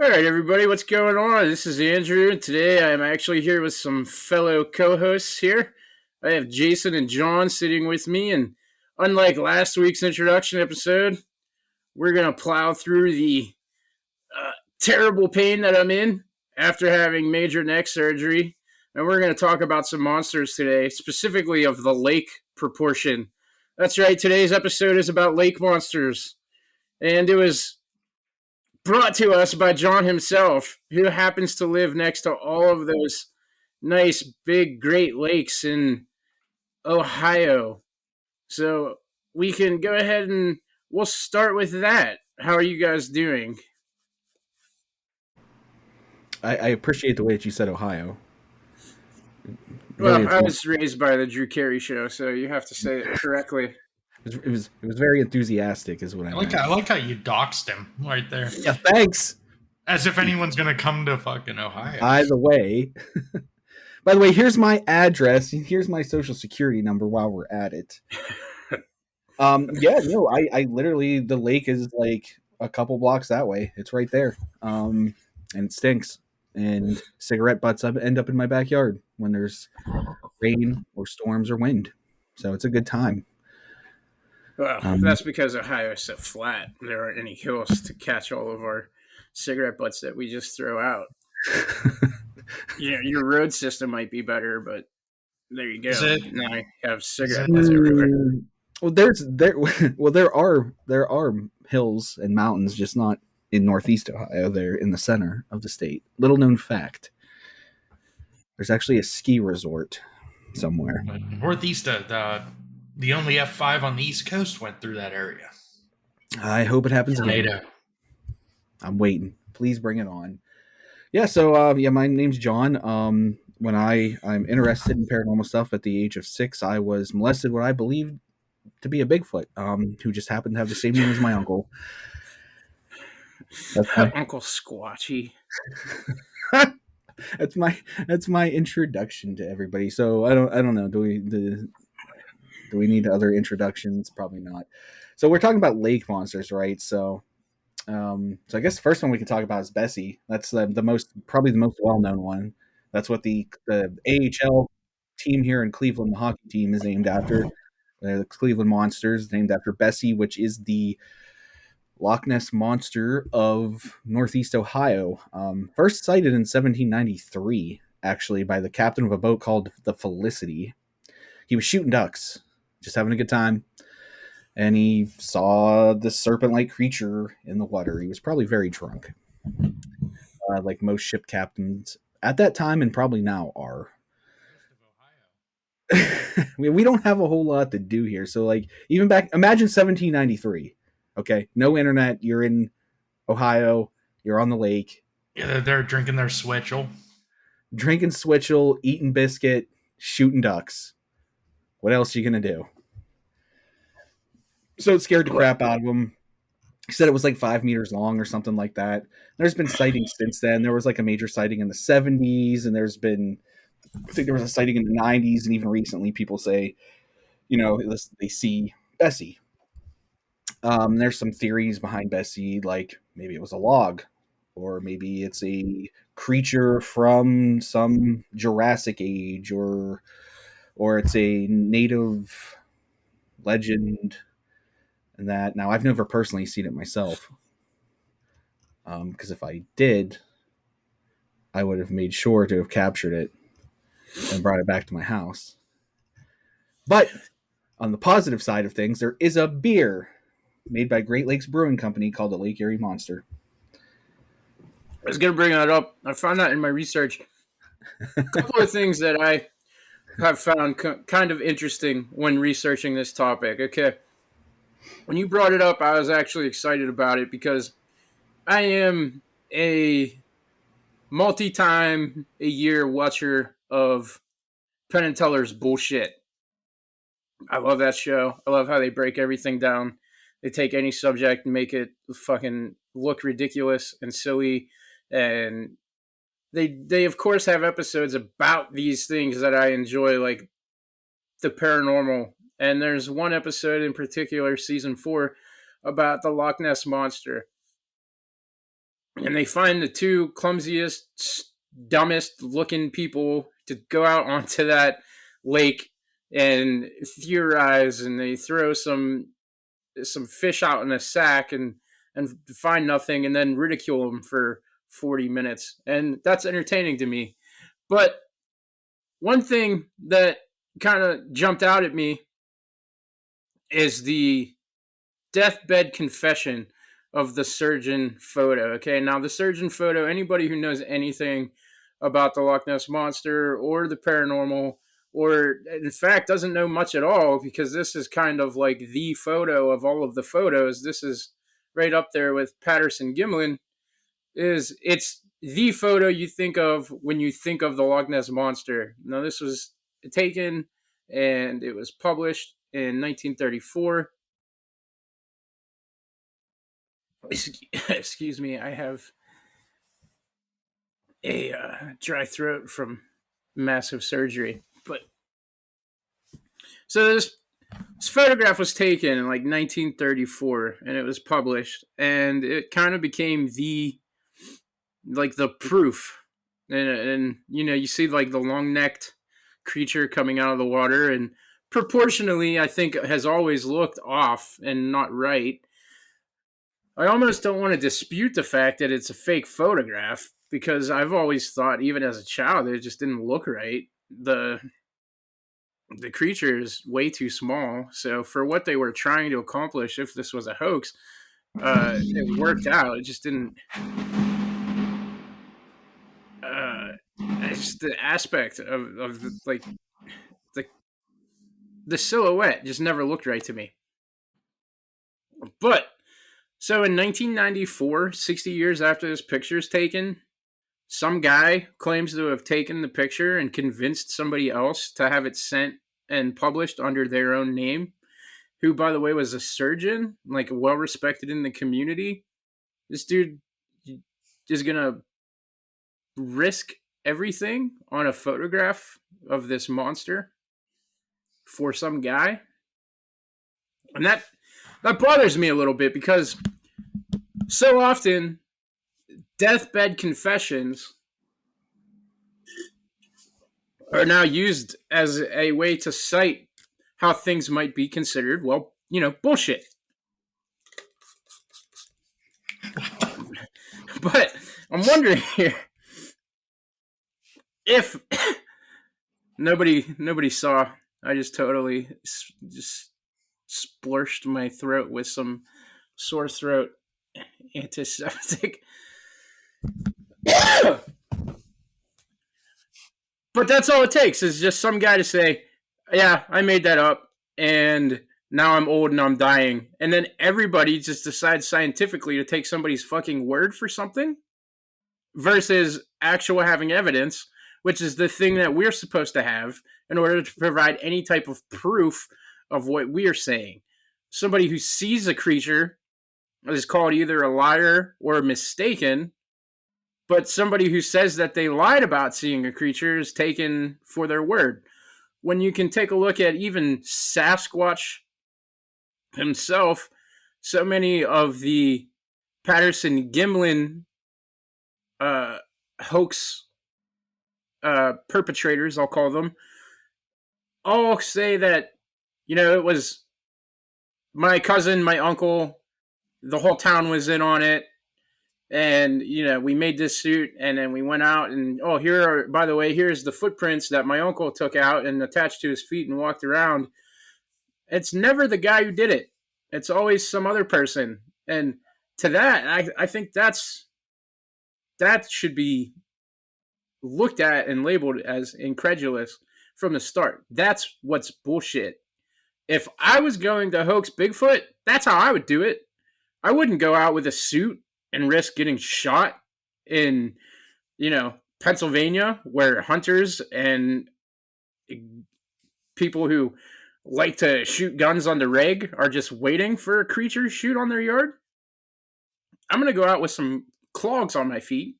All right, everybody, what's going on? This is Andrew, and today I'm actually here with some fellow co-hosts here. I have Jason and John sitting with me, and unlike last week's introduction episode, we're going to plow through the terrible pain that I'm in after having major neck surgery, and we're going to talk about some monsters today, specifically of the lake proportion. That's right, today's episode is about lake monsters, and it was brought to us by John himself, who happens to live next to all of those nice big Great Lakes in Ohio. So we can go ahead and we'll start with that. How are you guys doing? I appreciate the way that you said Ohio. Well, Very I was raised by the Drew Carey show, so you have to say it correctly. it was very enthusiastic, is what I meant. I like how you doxed him right there. Yeah, thanks. As if anyone's gonna come to fucking Ohio. By the way, here's my address. Here's my social security number. While we're at it, I literally, the lake is like a couple blocks that way. It's right there, and it stinks. And cigarette butts end up in my backyard when there's rain or storms or wind. So it's a good time. Well, that's because Ohio is so flat. There aren't any hills to catch all of our cigarette butts that we just throw out. Your road system might be better, but there you go. Now I have cigarette butts everywhere. Well, there are hills and mountains, just not in Northeast Ohio. They're in the center of the state. Little known fact: there's actually a ski resort somewhere. Northeast, the only F5 on the East Coast went through that area. I hope it happens again. I'm waiting. Please bring it on. Yeah. So my name's John. When I'm interested in paranormal stuff at the age of 6, I was molested what I believed to be a Bigfoot, who just happened to have the same name as my uncle. Uncle Squatchy. That's my introduction to everybody. So I don't know. Do we need other introductions? Probably not. So we're talking about lake monsters, right? So I guess the first one we can talk about is Bessie. That's probably the most well-known one. That's what the AHL team here in Cleveland, the hockey team, is named after. The Cleveland Monsters, named after Bessie, which is the Loch Ness Monster of Northeast Ohio. First sighted in 1793, actually, by the captain of a boat called the Felicity. He was shooting ducks, just having a good time, and he saw this serpent-like creature in the water. He was probably very drunk, like most ship captains at that time and probably now are. We don't have a whole lot to do here. So, like, even back, imagine 1793. Okay, no internet. You're in Ohio. You're on the lake. Yeah, they're drinking their switchel. Drinking switchel, eating biscuit, shooting ducks. What else are you going to do? So it scared the crap out of him. He said it was like 5 meters long or something like that. There's been sightings since then. There was like a major sighting in the 70s, and there's been, I think there was a sighting in the 90s, and even recently people say, they see Bessie. There's some theories behind Bessie, like maybe it was a log, or maybe it's a creature from some Jurassic age, or it's a native legend. And that, now I've never personally seen it myself, because if I did, I would have made sure to have captured it and brought it back to my house. But on the positive side of things, there is a beer made by Great Lakes Brewing Company called the Lake Erie Monster. I was going to bring that up. I found that in my research. A couple of things that I have found kind of interesting when researching this topic. Okay. When you brought it up, I was actually excited about it because I am a multi-time a year watcher of Penn and Teller's bullshit. I love that show. I love how they break everything down. They take any subject and make it fucking look ridiculous and silly. And they of course have episodes about these things that I enjoy, like the paranormal. And there's one episode in particular, season 4, about the Loch Ness Monster. and they find the two clumsiest, dumbest looking people to go out onto that lake and theorize, and they throw some fish out in a sack and find nothing, and then ridicule them for 40 minutes, and that's entertaining to me. But one thing that kind of jumped out at me is the deathbed confession of the surgeon photo. Okay, now the surgeon photo, anybody who knows anything about the Loch Ness Monster or the paranormal, or in fact doesn't know much at all, because this is kind of like the photo of all of the photos. This is right up there with Patterson-Gimlin. It's the photo you think of when you think of the Loch Ness Monster. Now, this was taken and it was published in 1934. Excuse me, I have a dry throat from massive surgery. But so this photograph was taken in like 1934, and it was published, and it kind of became the proof. And you know, you see like the long-necked creature coming out of the water, and proportionally, I think has always looked off and not right. I almost don't want to dispute the fact that it's a fake photograph, because I've always thought, even as a child, it just didn't look right. The creature is way too small, so for what they were trying to accomplish, if this was a hoax, it worked out. It just didn't. It's just the aspect of the silhouette just never looked right to me. But so in 1994, 60 years after this picture is taken, some guy claims to have taken the picture and convinced somebody else to have it sent and published under their own name, who, by the way, was a surgeon, like well respected in the community. This dude is going to risk everything on a photograph of this monster for some guy. And that bothers me a little bit, because so often deathbed confessions are now used as a way to cite how things might be considered, well, you know, bullshit. But I'm wondering here if nobody saw, I just totally just splorshed my throat with some sore throat antiseptic. But that's all it takes, is just some guy to say, yeah, I made that up, and now I'm old and I'm dying. And then everybody just decides scientifically to take somebody's fucking word for something versus actual having evidence, which is the thing that we're supposed to have in order to provide any type of proof of what we are saying. Somebody who sees a creature is called either a liar or mistaken, but somebody who says that they lied about seeing a creature is taken for their word. When you can take a look at even Sasquatch himself, so many of the Patterson-Gimlin hoax perpetrators, I'll call them, all say that, you know, it was my cousin, my uncle, the whole town was in on it. And, you know, we made this suit, and then we went out, and, oh, by the way, here's the footprints that my uncle took out and attached to his feet and walked around. It's never the guy who did it. It's always some other person. And to that, I think that should be looked at and labeled as incredulous from the start. That's what's bullshit. If I was going to hoax Bigfoot, that's how I would do it. I wouldn't go out with a suit and risk getting shot in, you know, Pennsylvania, where hunters and people who like to shoot guns on the reg are just waiting for a creature to shoot on their yard. I'm going to go out with some clogs on my feet,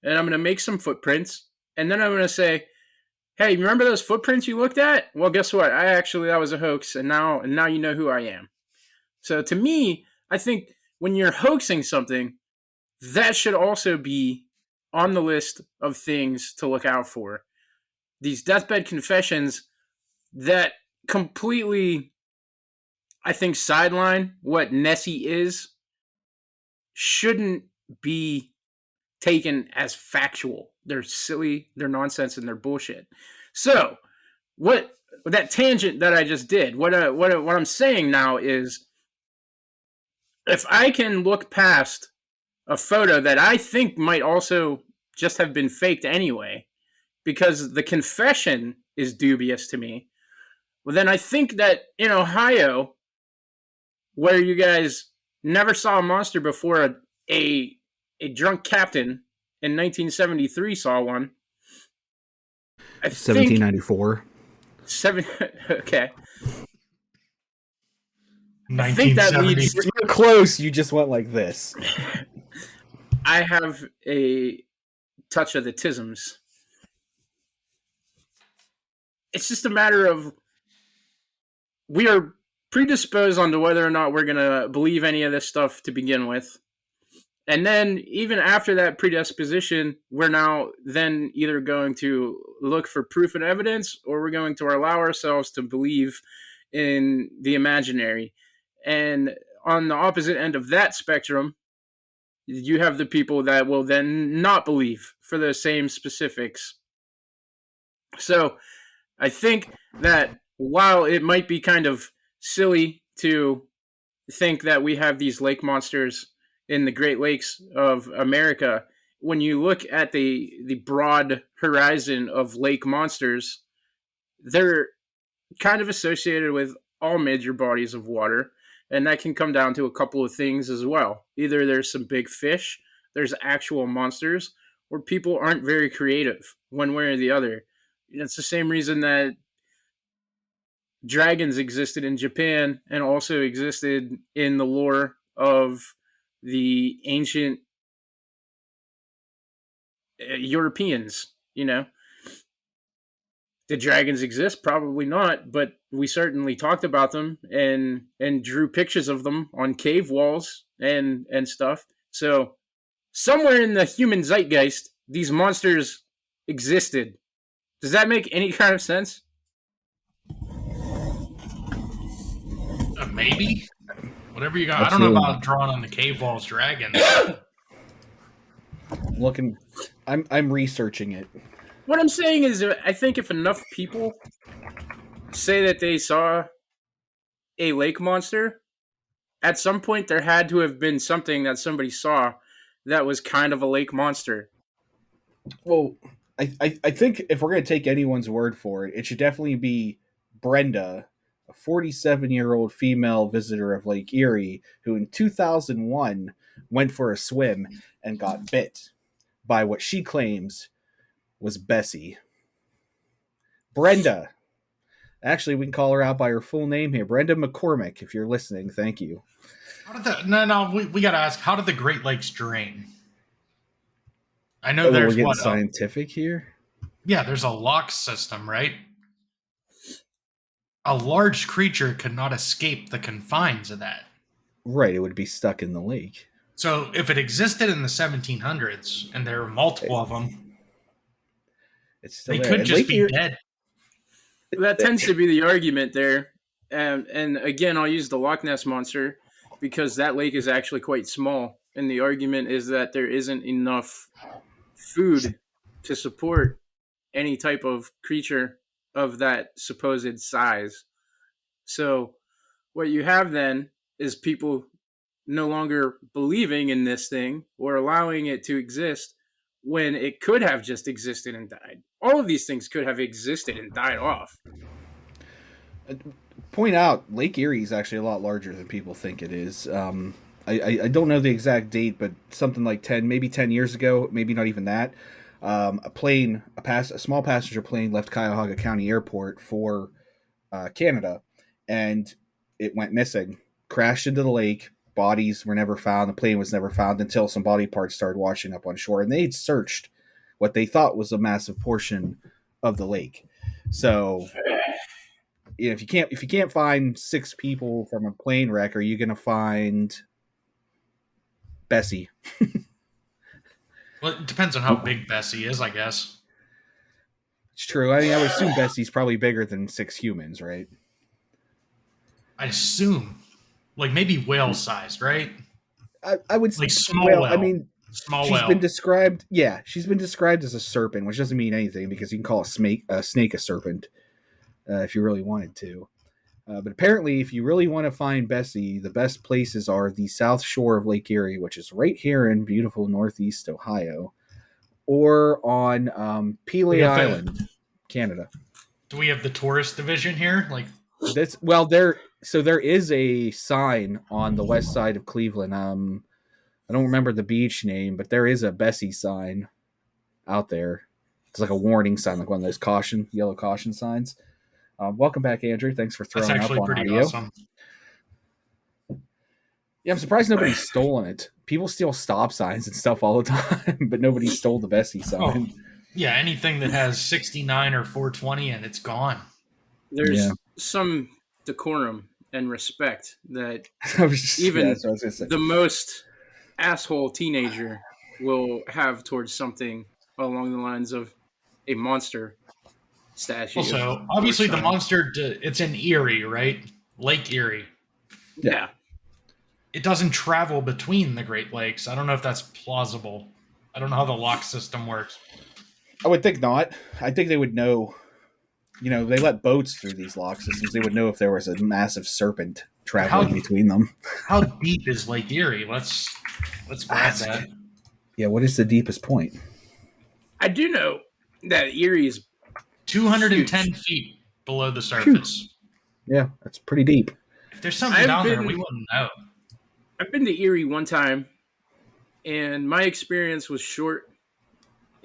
and I'm going to make some footprints, and then I'm going to say, hey, remember those footprints you looked at? Well, guess what? That was a hoax, and now you know who I am. So to me, I think when you're hoaxing something, that should also be on the list of things to look out for. These deathbed confessions that completely, I think, sideline what Nessie is shouldn't be taken as factual. They're silly, they're nonsense, and they're bullshit. So, what that tangent that I just did, what I'm saying now is, if I can look past a photo that I think might also just have been faked anyway, because the confession is dubious to me, well, then I think that in Ohio, where you guys never saw a monster before, a drunk captain in 1973 saw one. I think 1794. seven. Okay, I think that 1970. leads. You're close. You just went like this. I have a touch of the tisms. It's just a matter of, we are predisposed onto whether or not we're going to believe any of this stuff to begin with. And then even after that predisposition, we're now then either going to look for proof and evidence, or we're going to allow ourselves to believe in the imaginary. And on the opposite end of that spectrum, you have the people that will then not believe for the same specifics. So I think that while it might be kind of silly to think that we have these lake monsters in the Great Lakes of America, when you look at the broad horizon of lake monsters, they're kind of associated with all major bodies of water, and that can come down to a couple of things as well. Either there's some big fish, there's actual monsters, or people aren't very creative one way or the other. It's the same reason that dragons existed in Japan and also existed in the lore of the ancient Europeans. Did dragons exist? Probably not, but we certainly talked about them and drew pictures of them on cave walls and stuff. So somewhere in the human zeitgeist, these monsters existed. Does that make any kind of sense? Maybe. Whatever you got. Absolutely. I don't know about drawing on the cave walls dragons. Looking, I'm researching it. What I'm saying is, I think if enough people say that they saw a lake monster, at some point there had to have been something that somebody saw that was kind of a lake monster. Well, I think if we're going to take anyone's word for it, it should definitely be Brenda, a 47-year-old female visitor of Lake Erie, who in 2001 went for a swim and got bit by what she claims was Bessie. Brenda. Actually, we can call her out by her full name here. Brenda McCormick, if you're listening, thank you. We got to ask, how did the Great Lakes drain? I know We're there's getting scientific here. Yeah, there's a lock system, right? A large creature could not escape the confines of that. Right, it would be stuck in the lake. So if it existed in the 1700s and there were multiple of them, they could just be dead. That tends to be the argument there. And again, I'll use the Loch Ness Monster because that lake is actually quite small. And the argument is that there isn't enough food to support any type of creature of that supposed size. So what you have then is people no longer believing in this thing or allowing it to exist when it could have just existed and died. All of these things could have existed and died off. Point out, Lake Erie is actually a lot larger than people think it is. I don't know the exact date, but something like 10 years ago, maybe not even that. A small passenger plane left Cuyahoga County Airport for Canada, and it went missing. Crashed into the lake. Bodies were never found. The plane was never found until some body parts started washing up on shore, and they'd searched what they thought was a massive portion of the lake. So, if you can't find 6 people from a plane wreck, are you going to find Bessie? Well, it depends on how big Bessie is, I guess. It's true. I mean, I would assume Bessie's probably bigger than 6 humans, right? I assume, like maybe whale-sized, right? I would. Like small Well, I whale. mean, Small she's been whale. described. Yeah, she's been described as a serpent, which doesn't mean anything because you can call a snake a serpent if you really wanted to. But apparently, if you really want to find Bessie, the best places are the south shore of Lake Erie, which is right here in beautiful Northeast Ohio, or on Pelee Island, Canada. Do we have the tourist division here? Like there is a sign on the west side of Cleveland. I don't remember the beach name, but there is a Bessie sign out there. It's like a warning sign, like one of those yellow caution signs. Welcome back, Andrew. Thanks for throwing that's up actually on pretty audio. awesome. Yeah, I'm surprised nobody's stolen it. People steal stop signs and stuff all the time, but nobody stole the Bessie sign. Oh, yeah, anything that has 69 or 420 and it's gone. There's some decorum and respect that even the most asshole teenager will have towards something along the lines of a monster statue. Also, obviously the monster, it's in Erie, right? Lake Erie. Yeah. It doesn't travel between the Great Lakes. I don't know if that's plausible. I don't know how the lock system works. I would think not. I think they would know. You know, they let boats through these lock systems. They would know if there was a massive serpent traveling between them. How deep is Lake Erie? Let's grab that. Yeah, what is the deepest point? I do know that Erie is 210 huge. feet below the surface. Yeah, that's pretty deep. If there's something down there, we wouldn't know. I've been to Erie one time, and my experience was short.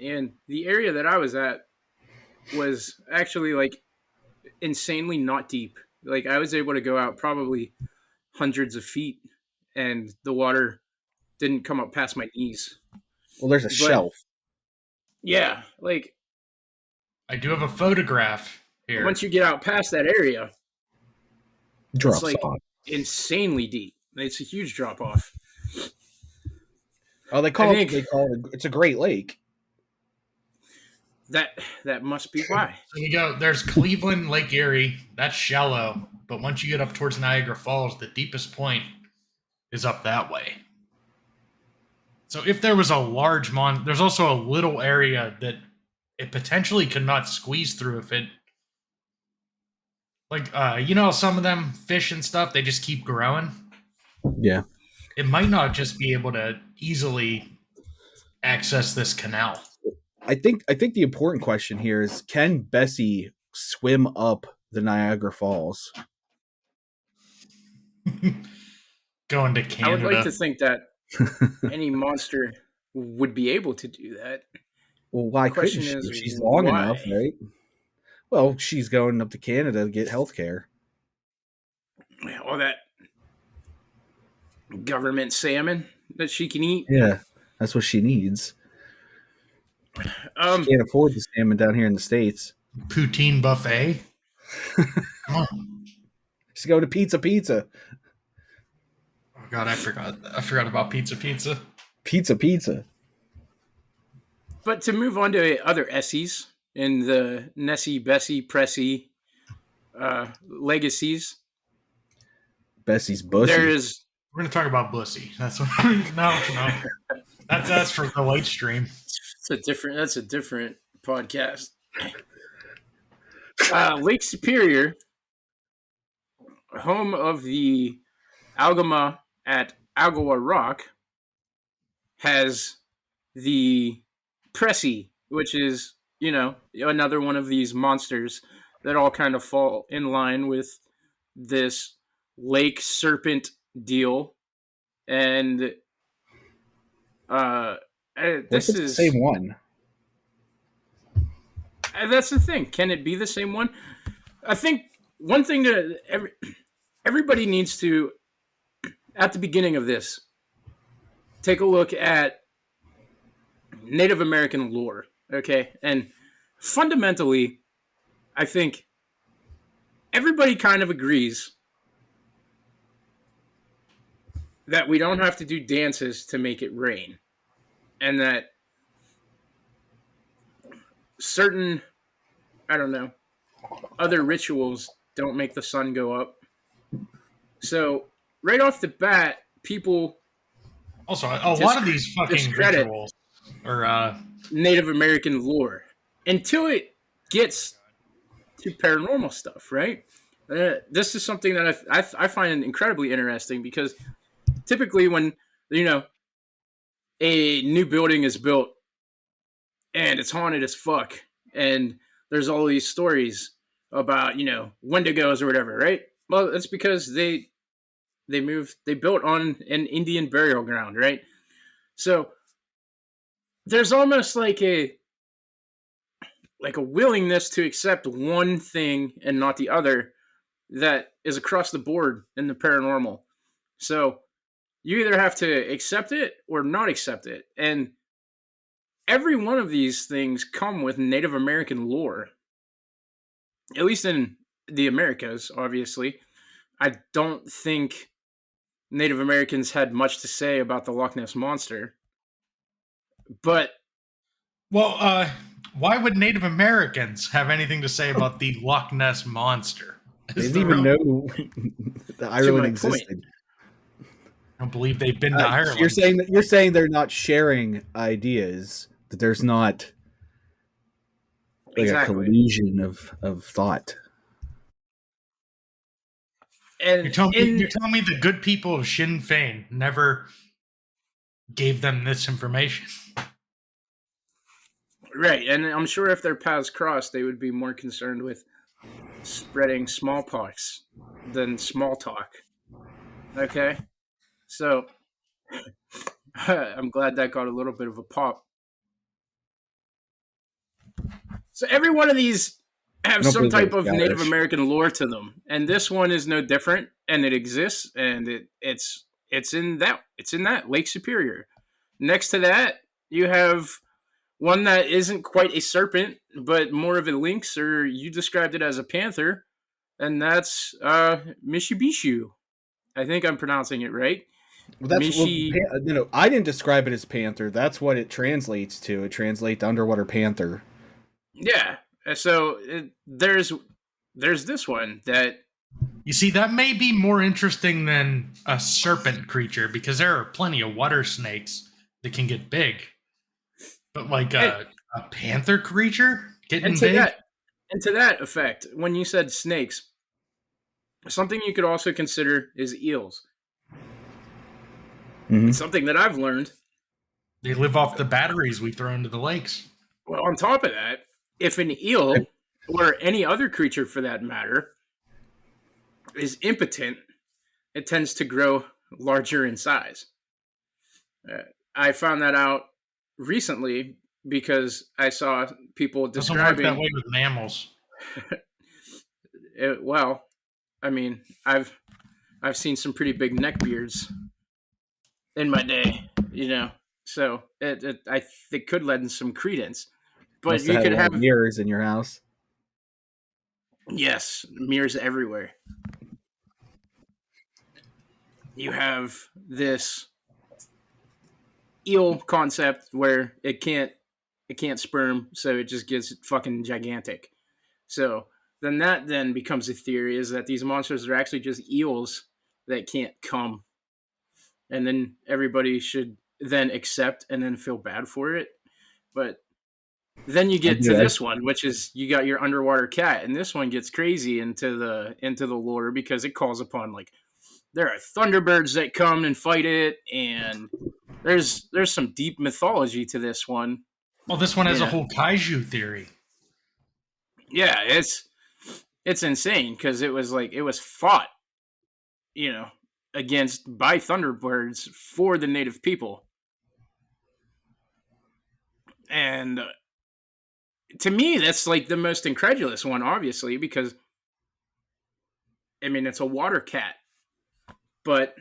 And the area that I was at was actually like insanely not deep. Like I was able to go out probably hundreds of feet, and the water didn't come up past my knees. Well, there's a shelf. Yeah, like I do have a photograph here. Once you get out past that area, drops it's like off. Insanely deep. It's a huge drop off. Oh, they call it. It's a Great Lake. That must be why. So you go. There's Cleveland, Lake Erie. That's shallow, but once you get up towards Niagara Falls, the deepest point is up that way. So if there was a large there's also a little area that it potentially could not squeeze through if it, like, some of them fish and stuff, they just keep growing. Yeah. It might not just be able to easily access this canal. I think the important question here is, can Bessie swim up the Niagara Falls? Going to Canada. I would like to think that any monster would be able to do that. Well, why couldn't she? She's long enough, right? Well, she's going up to Canada to get health care. All that government salmon that she can eat. Yeah, that's what she needs. She can't afford the salmon down here in the States. Poutine buffet. Just go to Pizza. Oh God, I forgot about Pizza. Pizza. But to move on to other Essies in the Nessie, Bessie, Pressy legacies. Bessie's Bussy. We're going to talk about Bussy. That's what. No. That's for the late stream. That's a different podcast. Lake Superior, home of the Algama at Algoa Rock, has the Pressy, which is, another one of these monsters that all kind of fall in line with this lake serpent deal. And this is the same one. That's the thing. Can it be the same one? I think one thing that everybody needs to, at the beginning of this, take a look at Native American lore, okay? And fundamentally, I think everybody kind of agrees that we don't have to do dances to make it rain. And that certain, I don't know, other rituals don't make the sun go up. So right off the bat, people Also, a lot of these fucking discredit rituals are Native American lore until it gets to paranormal stuff, right? This is something that I find incredibly interesting because typically when you know a new building is built and it's haunted as fuck, and there's all these stories about Wendigos or whatever, right? Well, that's because they built on an Indian burial ground, right? So there's almost like a willingness to accept one thing and not the other that is across the board in the paranormal. So you either have to accept it or not accept it. And every one of these things come with Native American lore. At least in the Americas, obviously. I don't think Native Americans had much to say about the Loch Ness Monster. But well, why would Native Americans have anything to say about the Loch Ness Monster? They didn't even know that Ireland existed. I don't believe they've been to Ireland. You're saying they're not sharing ideas, that there's not like a collision of thought. And you're telling me the good people of Sinn Féin never gave them this information. Right, and I'm sure if their paths crossed, they would be more concerned with spreading smallpox than small talk. Okay? So, I'm glad that got a little bit of a pop. So every one of these have some type of Native American lore to them, and this one is no different, and it exists, and it's in that Lake Superior. Next to that, you have one that isn't quite a serpent, but more of a lynx, or you described it as a panther, and that's Mishibishu. I think I'm pronouncing it right. Well, I didn't describe it as panther. That's what it translates to. It translates to underwater panther. Yeah. So there's this one that you see that may be more interesting than a serpent creature because there are plenty of water snakes that can get big, but like a panther creature getting big. And to that effect, when you said snakes, something you could also consider is eels. Mm-hmm. Something that I've learned. They live off the batteries we throw into the lakes. Well, on top of that, if an eel, or any other creature for that matter, is impotent, it tends to grow larger in size. I found that out recently because I saw people describing... Doesn't work that way with mammals. Well, I mean, I've seen some pretty big neckbeards in my day, so it could lend some credence. But you could have mirrors in your house. Yes, mirrors everywhere. You have this eel concept where it can't sperm, so it just gets fucking gigantic. So then becomes a theory is that these monsters are actually just eels that can't come. And then everybody should then accept and then feel bad for it. But then you get to this one, which is you got your underwater cat, and this one gets crazy into the lore because it calls upon like there are thunderbirds that come and fight it, and there's some deep mythology to this one. Well, this one has a whole kaiju theory. Yeah, it's insane because it was fought, against by thunderbirds for the native people, and to me, that's like the most incredulous one, obviously, because I mean it's a water cat, but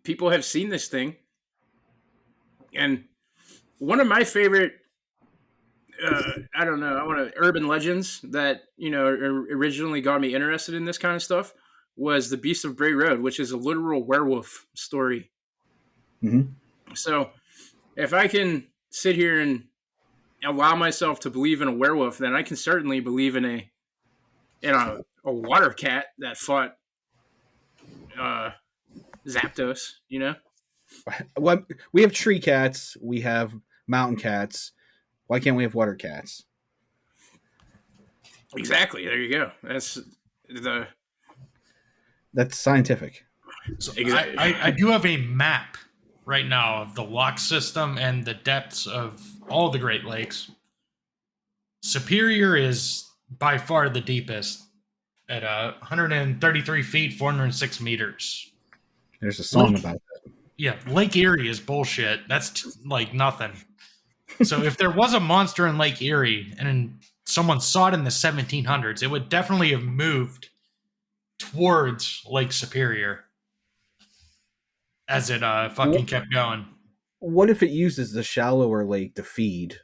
people have seen this thing, and one of my favorite, I don't know, urban legends that originally got me interested in this kind of stuff was the Beast of Bray Road, which is a literal werewolf story. Mm-hmm. So, if I can sit here and allow myself to believe in a werewolf, then I can certainly believe in a water cat that fought uh, Zapdos. What we have tree cats, we have mountain cats. Why can't we have water cats? Exactly. There you go. That's scientific. So Exactly. I do have a map right now of the lock system and the depths of all the Great Lakes. Superior is by far the deepest at 133 feet, 406 meters. There's a song about that. Yeah, Lake Erie is bullshit. That's like nothing. So if there was a monster in Lake Erie and someone saw it in the 1700s, it would definitely have moved towards Lake Superior as it fucking kept going. What if it uses the shallower lake to feed?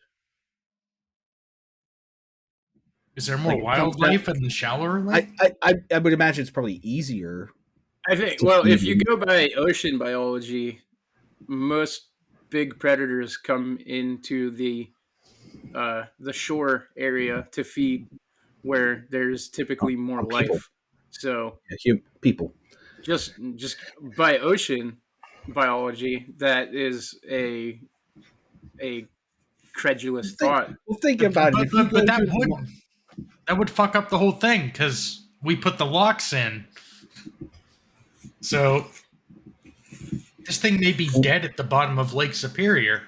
Is there more wildlife in the shallower lake? I would imagine it's probably easier. I think. Well, if you go by ocean biology, most big predators come into the shore area to feed, where there's typically more life. So people. Just by ocean biology, that is a credulous thought. Well, think about it. But that would fuck up the whole thing because we put the locks in. So this thing may be dead at the bottom of Lake Superior.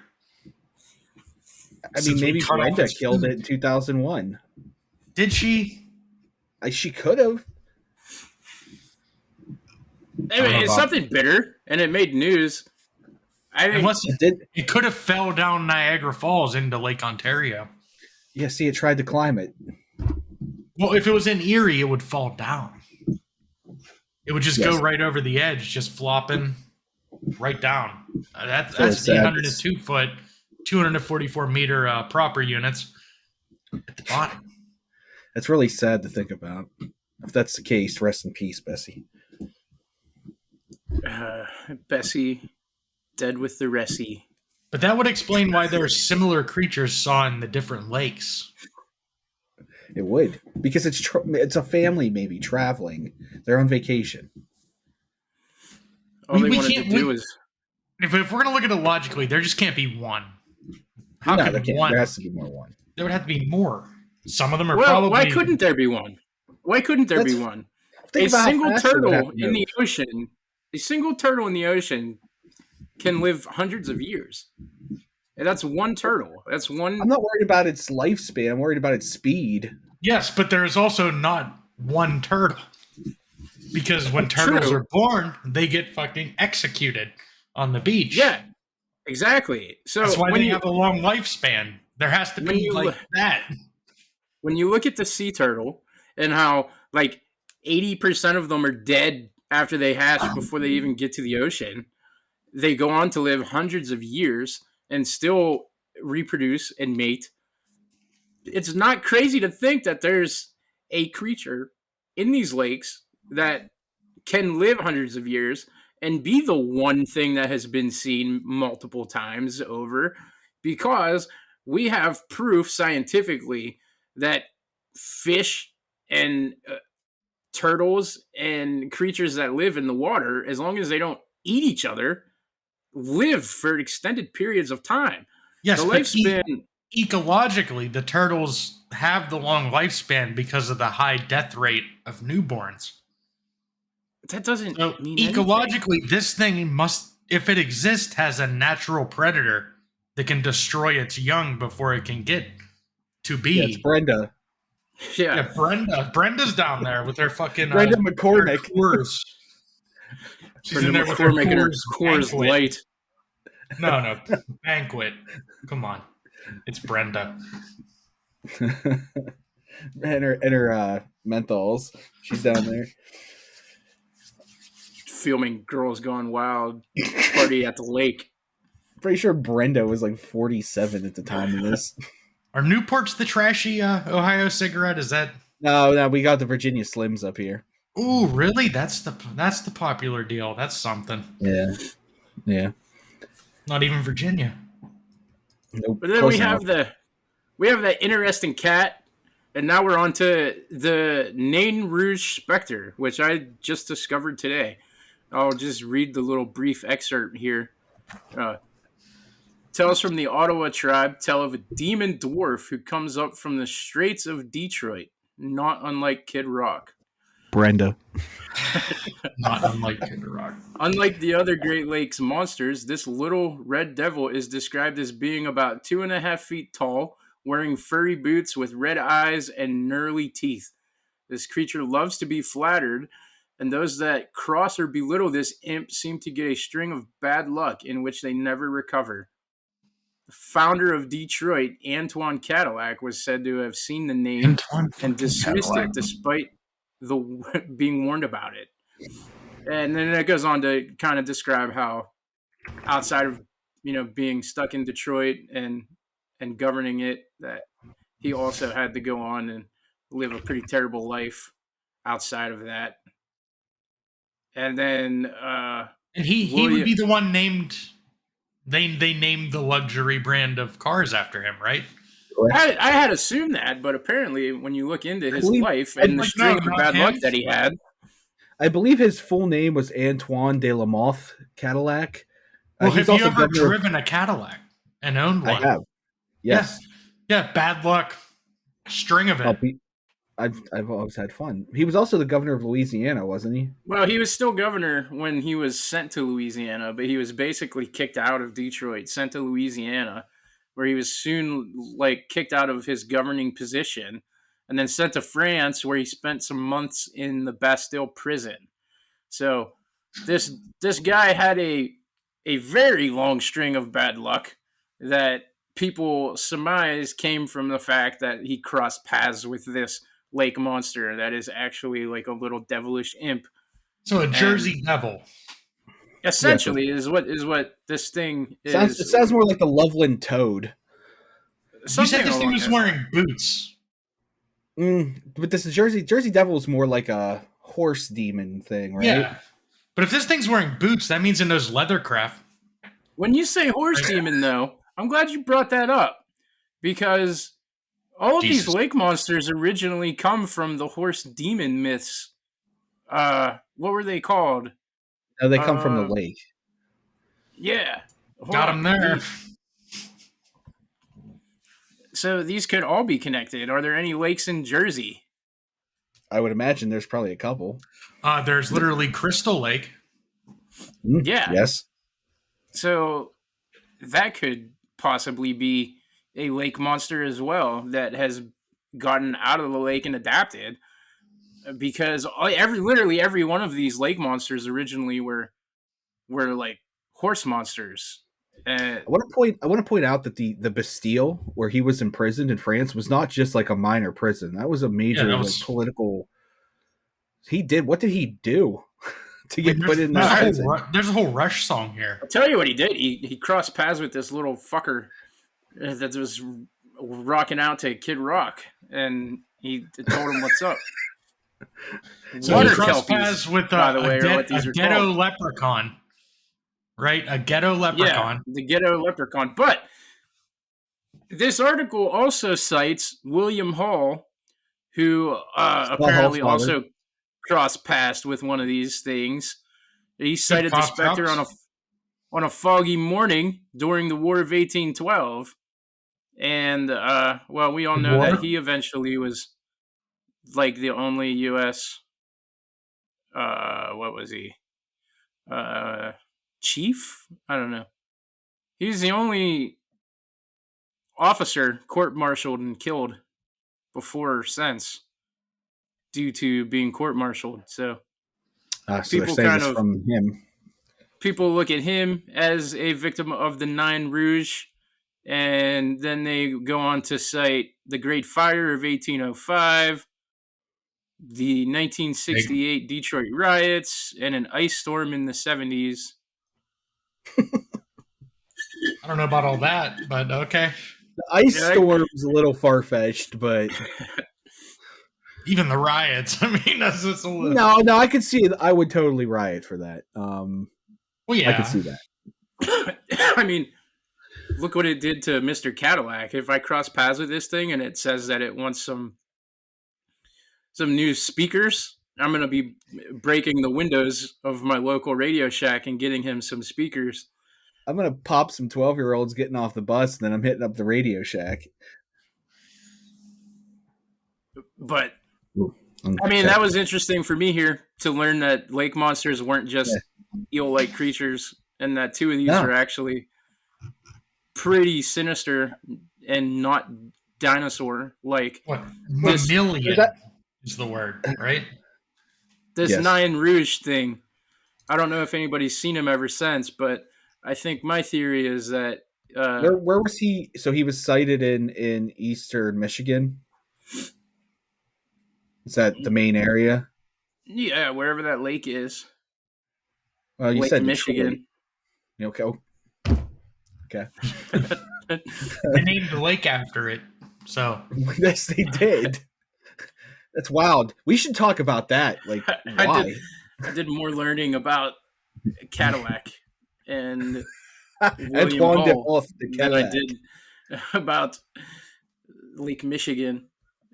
I mean, maybe Brenda killed it in 2001. Did she? She could have. I mean, it's something bitter, and it made news. Unless it could have fell down Niagara Falls into Lake Ontario. Yeah, see, it tried to climb it. Well, if it was in Erie, it would fall down. It would just go right over the edge, just flopping right down. That's 802 foot, 244 meter proper units at the bottom. That's really sad to think about. If that's the case, rest in peace, Bessie. Bessie, dead with the Ressie. But that would explain why there are similar creatures saw in the different lakes. It would, because it's a family maybe traveling. They're on vacation. All they wanted to do is... If we're going to look at it logically, there just can't be one. How could one? There has to be more one. There would have to be more. Some of them are probably... Why couldn't there be one? Why couldn't there be one? A single turtle in the ocean... A single turtle in the ocean can live hundreds of years. And that's one turtle. That's one. I'm not worried about its lifespan. I'm worried about its speed. Yes, but there's also not one turtle. Because when turtles are born, they get fucking executed on the beach. Yeah, exactly. So that's why they have a long lifespan. There has to be that. When you look at the sea turtle and how 80% of them are dead after they hatch before they even get to the ocean, they go on to live hundreds of years and still reproduce and mate. It's not crazy to think that there's a creature in these lakes that can live hundreds of years and be the one thing that has been seen multiple times over, because we have proof scientifically that fish and turtles and creatures that live in the water, as long as they don't eat each other, live for extended periods of time. Yes, the lifespan... ecologically, the turtles have the long lifespan because of the high death rate of newborns. That doesn't mean ecologically, anything. This thing must, if it exists, has a natural predator that can destroy its young before it can get to be. Yeah, it's Brenda. Yeah, Brenda's down there with her fucking Brenda McCormick. She's in there with her Coors Light. No, Banquet. Come on, it's Brenda. and her menthols. She's down there filming Girls Gone Wild party at the lake. Pretty sure Brenda was 47 at the time of this. Are Newports the trashy Ohio cigarette? Is that... No, we got the Virginia Slims up here. Ooh, really? That's the popular deal. That's something. Yeah. Not even Virginia. Nope. But then Close we enough. have that interesting cat, and now we're on to the Nain Rouge Spectre, which I just discovered today. I'll just read the little brief excerpt here. Uh, Tales from the Ottawa tribe tell of a demon dwarf who comes up from the Straits of Detroit, not unlike Kid Rock. Brenda. Not unlike Kid Rock. Unlike the other Great Lakes monsters, this little red devil is described as being about 2.5 feet tall, wearing furry boots with red eyes and gnarly teeth. This creature loves to be flattered, and those that cross or belittle this imp seem to get a string of bad luck in which they never recover. The founder of Detroit, Antoine Cadillac, was said to have seen the name Antoine and dismissed Cadillac. it despite being warned about it. And then it goes on to kind of describe how outside of being stuck in Detroit and governing it, that he also had to go on and live a pretty terrible life outside of that. And then And he would be the one named. They named the luxury brand of cars after him, right? I had assumed that, but apparently when you look into his life and the like, string no, of not bad him. luck that he had, I believe his full name was Antoine de la Mothe Cadillac. Well, he's have you also ever governor of- driven a Cadillac and owned one? I have. Yes. Yeah, bad luck. String of it. I've always had fun. He was also the governor of Louisiana, wasn't he? well, he was still governor when he was sent to Louisiana, but he was basically kicked out of Detroit, sent to Louisiana, where he was soon kicked out of his governing position, and then sent to France, where he spent some months in the Bastille prison. So this guy had a very long string of bad luck that people surmise came from the fact that he crossed paths with this lake monster that is actually like a little devilish imp. So a Jersey Devil. Essentially, is what this thing is. It sounds more like the Loveland Toad. You said this thing was wearing boots. But this Jersey Devil is more like a horse demon thing, right? Yeah. But if this thing's wearing boots, that means it knows leathercraft. When you say horse demon, though, I'm glad you brought that up, because all of these lake monsters originally come from the horse demon myths. What were they called? No, they come from the lake. Yeah. Got them there. So these could all be connected. Are there any lakes in Jersey? I would imagine there's probably a couple. There's literally Crystal Lake. Yeah. Yes. So that could possibly be a lake monster as well that has gotten out of the lake and adapted, because literally every one of these lake monsters originally were like horse monsters. I want to point out that the Bastille, where he was imprisoned in France, was not just like a minor prison. That was a major political. What did he do to get put in that prison? There's a whole Rush song here. I'll tell you what he did. He crossed paths with this little fucker that was rocking out to Kid Rock, and he told him what's up. So he crossed paths with a ghetto called. leprechaun. Right? A ghetto leprechaun. Yeah, the ghetto leprechaun. But this article also cites William Hall, who apparently also crossed paths with one of these things. He cited the specter on a foggy morning during the War of 1812. And, we all know that he eventually was like the only U.S. What was he? Chief? I don't know. He's the only officer court-martialed and killed before or since due to being court-martialed. So people kind of from him. People look at him as a victim of the Nain Rouge, and then they go on to cite the Great Fire of 1805, the 1968 Detroit riots, and an ice storm in the 70s. I don't know about all that, but okay. The ice storm is a little far-fetched, but even the riots. I mean, that's just a little. No, I could see it. I would totally riot for that. Well, yeah, I could see that. I mean, Look what it did to Mr. Cadillac. If I cross paths with this thing and it says that it wants some new speakers, I'm going to be breaking the windows of my local Radio Shack and getting him some speakers. I'm gonna pop some 12-year-olds getting off the bus, and then I'm hitting up the Radio Shack. But Ooh, I mean, that was interesting for me here to learn that lake monsters weren't just eel-like creatures, and that two of these are actually pretty sinister and not dinosaur-like. What? Mammalian is the word, right? This Nine Rouge thing, I don't know if anybody's seen him ever since, but I think my theory is that... where was he? So he was sighted in eastern Michigan? Is that the main area? Yeah, wherever that lake is. Well, you Lake said Michigan. Detroit. Okay. They named the lake after it. So yes, they did. That's wild. We should talk about that. Like, why? I did more learning about Cadillac and William Antoine Hall de than I did about Lake Michigan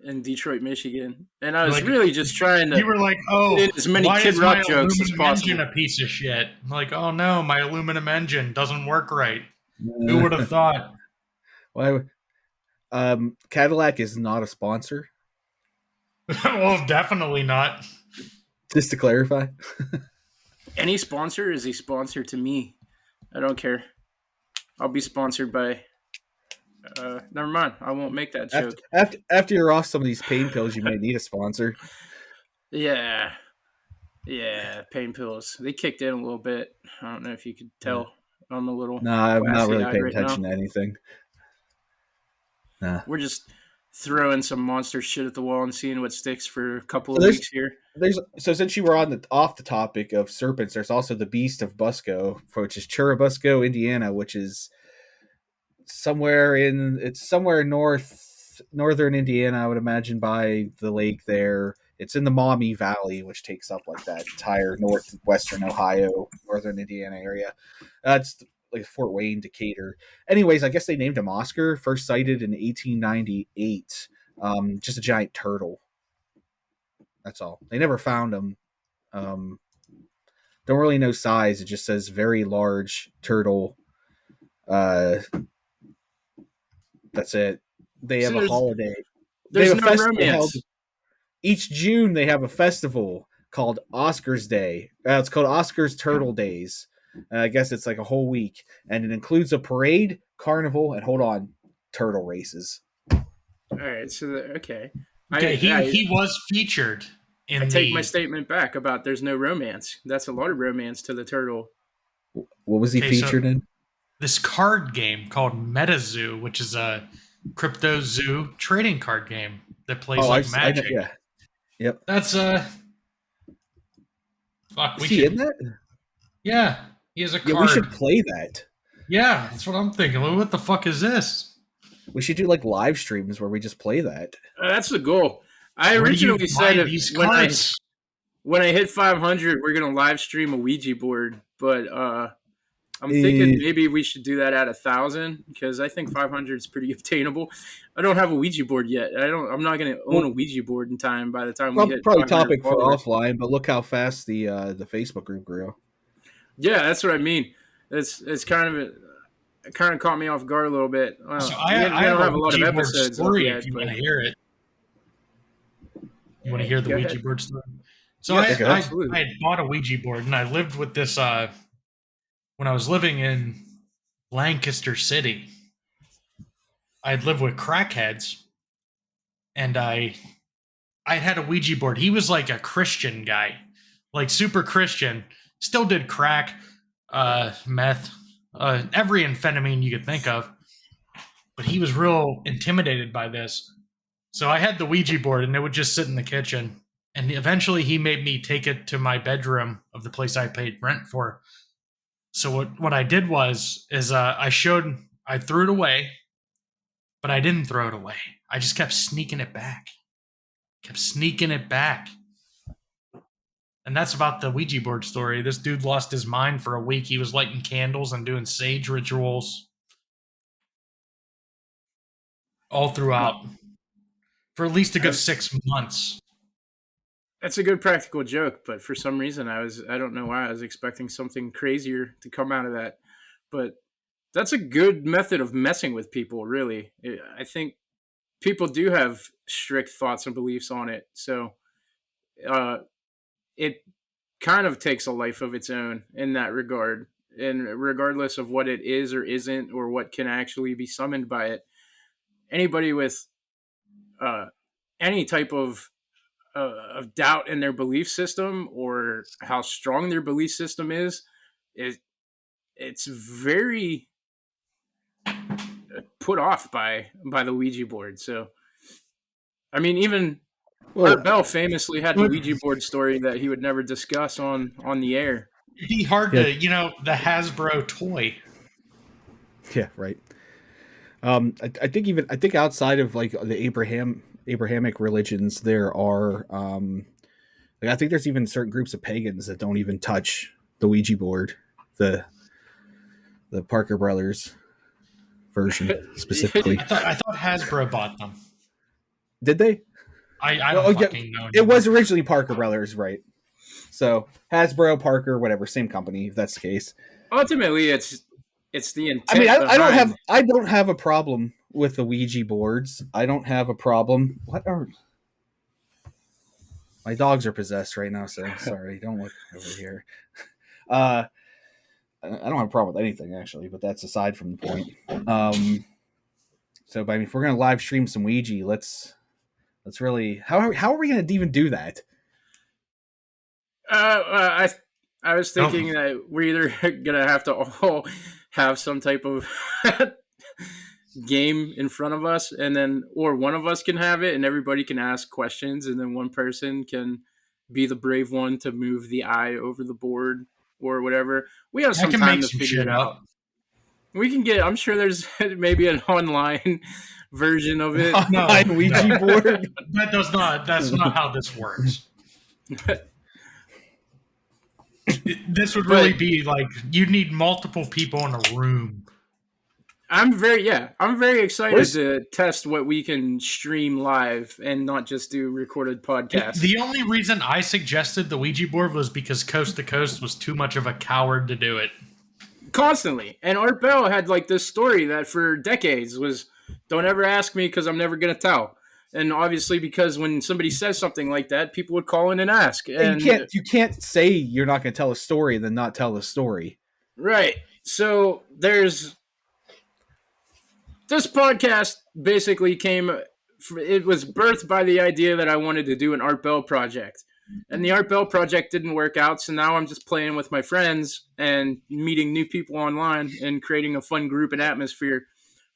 and Detroit, Michigan. And I was really just trying to... You were like, oh, as many why Kid is Rock my jokes as aluminum possible. engine a piece of shit? I'm like, oh no, my aluminum engine doesn't work right. Who would have thought? Why? Cadillac is not a sponsor. Well, definitely not. Just to clarify. Any sponsor is a sponsor to me. I don't care. I'll be sponsored by... never mind. I won't make that joke. After you're off some of these pain pills, you might need a sponsor. Yeah, pain pills. They kicked in a little bit. I don't know if you could tell. I'm a little... No, I'm not really paying right attention to anything. Nah. We're just throwing some monster shit at the wall and seeing what sticks for a couple of weeks here. So since you were off the topic of serpents, there's also the Beast of Busco, which is Churubusco, Indiana, which is somewhere northern Indiana, I would imagine, by the lake there. It's in the Maumee Valley, which takes up like that entire northwestern Ohio, northern Indiana area. It's like Fort Wayne, Decatur. Anyways, I guess they named him Oscar. First sighted in 1898. Just a giant turtle. That's all. They never found him. Don't really know size. It just says very large turtle. That's it. They have a holiday. There's no romance. Each June they have a festival called Oscar's Day. It's called Oscar's Turtle Days. I guess it's like a whole week, and it includes a parade, carnival, and turtle races. All right, so okay. He was featured in I take my statement back about there's no romance. That's a lot of romance to the turtle. What was he featured in? This card game called MetaZoo, which is a crypto zoo trading card game that plays like Magic. Yeah. Yep. That's fuck. Is he in that? Yeah, he has a card. Yeah, we should play that. Yeah, that's what I'm thinking. What the fuck is this? We should do like live streams where we just play that. That's the goal. I originally said when I hit 500, we're gonna live stream a Ouija board, but I'm thinking maybe we should do that at 1,000 because I think 500 is pretty obtainable. I don't have a Ouija board yet. I'm not going to own a Ouija board in time by the time we hit. Probably topic for offline, but look how fast the Facebook group grew. Yeah, that's what I mean. It's kind of caught me off guard a little bit. So I don't have a lot of episodes story if you want to hear it. You want to hear the Ouija board story? So I had bought a Ouija board and I lived with this. When I was living in Lancaster City, I'd lived with crackheads, and I had a Ouija board. He was like a Christian guy, like super Christian. Still did crack, meth, every amphetamine you could think of. But he was real intimidated by this. So I had the Ouija board, and it would just sit in the kitchen. And eventually he made me take it to my bedroom of the place I paid rent for. So what I did was I threw it away, but I didn't throw it away. I just kept sneaking it back. And that's about the Ouija board story. This dude lost his mind for a week. He was lighting candles and doing sage rituals. all throughout for at least a good That's- 6 months. That's a good practical joke, but for some reason I don't know why I was expecting something crazier to come out of that. But that's a good method of messing with people, really. I think people do have strict thoughts and beliefs on it. So uh, it kind of takes a life of its own in that regard. And regardless of what it is or isn't, or what can actually be summoned by it, anybody with uh, any type of doubt in their belief system or how strong their belief system is it's very put off by the Ouija board. So, I mean, even Well, Art Bell famously had the Ouija board story that he would never discuss on the air. It'd be hard Yeah. to, the Hasbro toy. yeah, right. I think outside of like the Abrahamic religions, there are like I think there's even certain groups of pagans that don't even touch the Ouija board, the Parker Brothers version specifically. I thought Hasbro bought them. Did they? I Well, don't yeah, fucking know. It was originally Parker Brothers, right? So Hasbro, Parker, whatever, same company. If that's the case. Ultimately, it's the intent. I mean, behind- I don't have a problem with the Ouija boards. I don't have a problem. What are my dogs are possessed right now? So sorry, don't look over here. I don't have a problem with anything actually, but that's aside from the point. So, but I mean, if we're gonna live stream some Ouija, let's really how are we gonna even do that? I was thinking that we're either gonna have to all have some type of game in front of us, and then or one of us can have it, and everybody can ask questions, and then one person can be the brave one to move the eye over the board or whatever. We have some time to figure it out. We can get. I'm sure there's maybe an online version of it. Online Ouija board. That's not how this works. This would really be like you'd need multiple people in a room. I'm very excited to test what we can stream live and not just do recorded podcasts. The only reason I suggested the Ouija board was because Coast to Coast was too much of a coward to do it. Constantly. And Art Bell had like this story that for decades was, don't ever ask me because I'm never going to tell. And obviously because when somebody says something like that, people would call in and ask. And you can't say you're not going to tell a story and then not tell the story. Right. So there's this podcast basically it was birthed by the idea that I wanted to do an Art Bell project. And the Art Bell project didn't work out, so now I'm just playing with my friends and meeting new people online and creating a fun group and atmosphere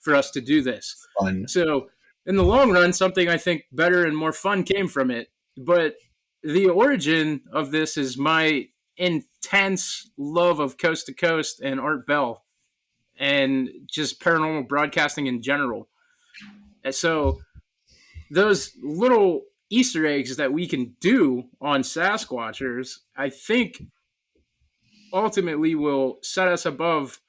for us to do this. Fun. So in the long run, something I think better and more fun came from it. But the origin of this is my intense love of Coast to Coast and Art Bell and just paranormal broadcasting in general. And so those little Easter eggs that we can do on Sasquatchers, I think ultimately will set us above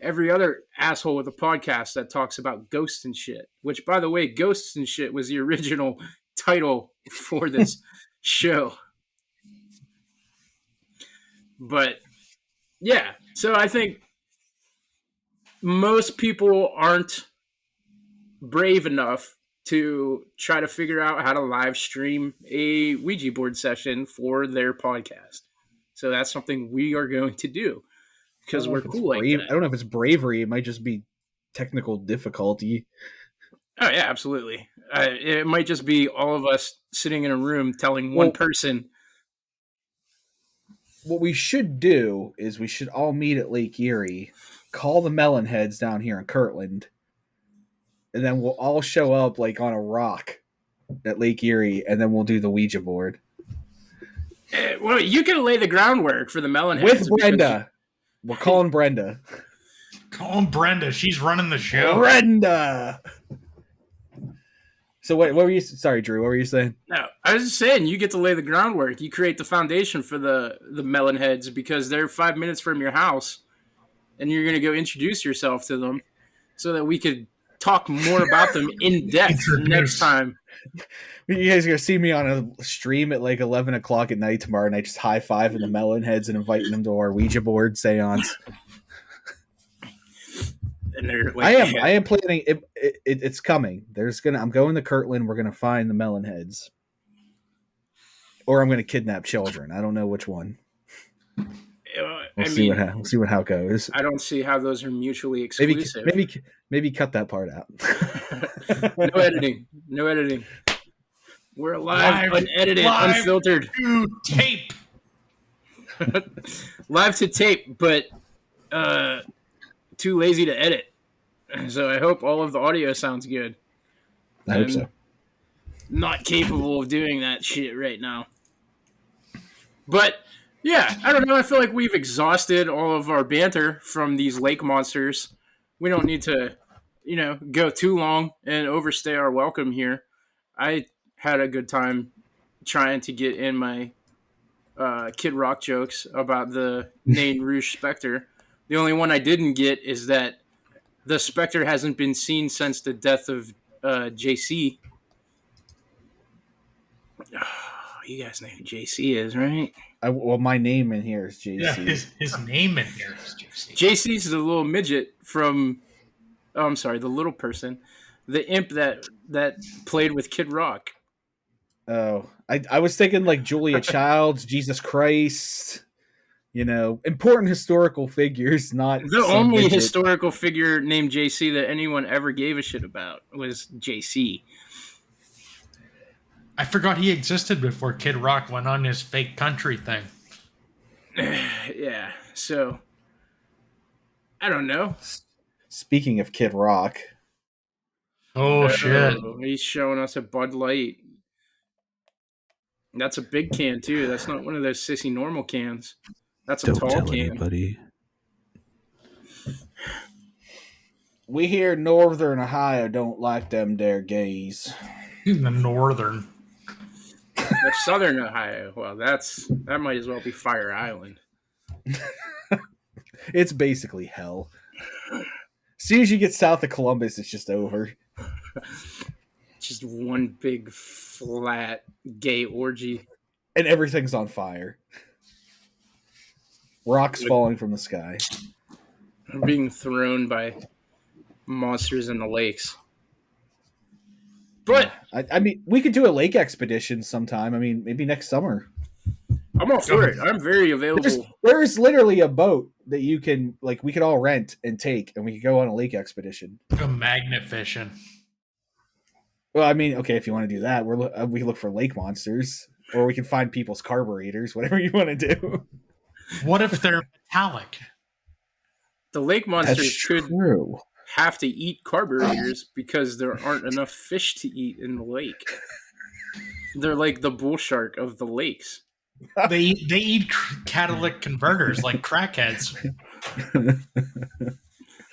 every other asshole with a podcast that talks about ghosts and shit, which by the way, Ghosts and Shit was the original title for this show. But yeah, so I think most people aren't brave enough to try to figure out how to live stream a Ouija board session for their podcast. So that's something we are going to do because we're cool like that. I don't know if it's bravery. It might just be technical difficulty. Oh, yeah, absolutely. It might just be all of us sitting in a room telling one person. What we should do is we should all meet at Lake Erie, call the Melonheads down here in Kirtland, and then we'll all show up like on a rock at Lake Erie, and then we'll do the Ouija board. Well, you can lay the groundwork for the Melonheads. With Brenda. We're calling Brenda. Call Brenda. She's running the show. Brenda! So what were you... Sorry, Drew. What were you saying? No, I was just saying, you get to lay the groundwork. You create the foundation for the Melonheads because they're 5 minutes from your house, and you're going to go introduce yourself to them so that we could talk more about them in depth next time. You guys are gonna see me on a stream at like 11 o'clock at night tomorrow night, just high fiving the melon heads and inviting them to our Ouija board seance. And they're I am planning. It's coming. I'm going to Kirtland. We're gonna find the melon heads, or I'm gonna kidnap children. I don't know which one. We'll see how it goes. I don't see how those are mutually exclusive. Maybe cut that part out. No editing. We're live, unedited, unfiltered. To tape. Live to tape, but too lazy to edit. So I hope all of the audio sounds good. I hope so. Not capable of doing that shit right now. But yeah, I don't know. I feel like we've exhausted all of our banter from these lake monsters. We don't need to, go too long and overstay our welcome here. I had a good time trying to get in my Kid Rock jokes about the Nain Rouge Spectre. The only one I didn't get is that the Spectre hasn't been seen since the death of JC. Oh, you guys know who JC is, right? My name in here is JC. Yeah, his name in here is JC. JC's the little midget from... Oh, I'm sorry, the little person. The imp that played with Kid Rock. Oh, I was thinking like Julia Childs, Jesus Christ... important historical figures, not the only midget. Historical figure named JC that anyone ever gave a shit about was JC. I forgot he existed before Kid Rock went on his fake country thing. Yeah, so I don't know. Speaking of Kid Rock. Oh, shit. He's showing us a Bud Light. That's a big can, too. That's not one of those sissy normal cans. That's a tall can. Anybody. We here in Northern Ohio don't like them there gays. In the Northern. Or Southern Ohio. Well, that might as well be Fire Island. It's basically hell. As soon as you get south of Columbus, it's just over. Just one big, flat, gay orgy. And everything's on fire. Rocks falling from the sky. Being thrown by monsters in the lakes. But I mean, we could do a lake expedition sometime. I mean, maybe next summer. I'm all for it. I'm very available. There's literally a boat that you can, like, we could all rent and take, and we could go on a lake expedition. Go magnet fishing. Well, I mean, okay, if you want to do that, we look for lake monsters, or we can find people's carburetors, whatever you want to do. What if they're metallic? The lake monsters could have to eat carburetors because there aren't enough fish to eat in the lake. They're like the bull shark of the lakes. They eat catalytic converters like crackheads.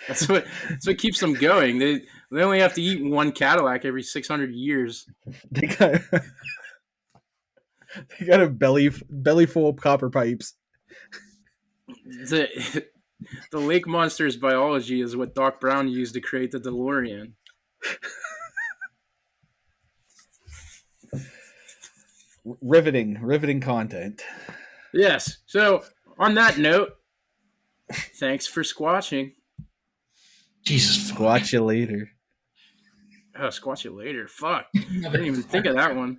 That's what keeps them going. They only have to eat one Cadillac every 600 years. They got a belly full of copper pipes. The lake monster's biology is what Doc Brown used to create the DeLorean. Riveting content. Yes. So, on that note, thanks for squatching. Jesus. Squatch you later. Oh, squatch you later. Fuck. I didn't even think of that one.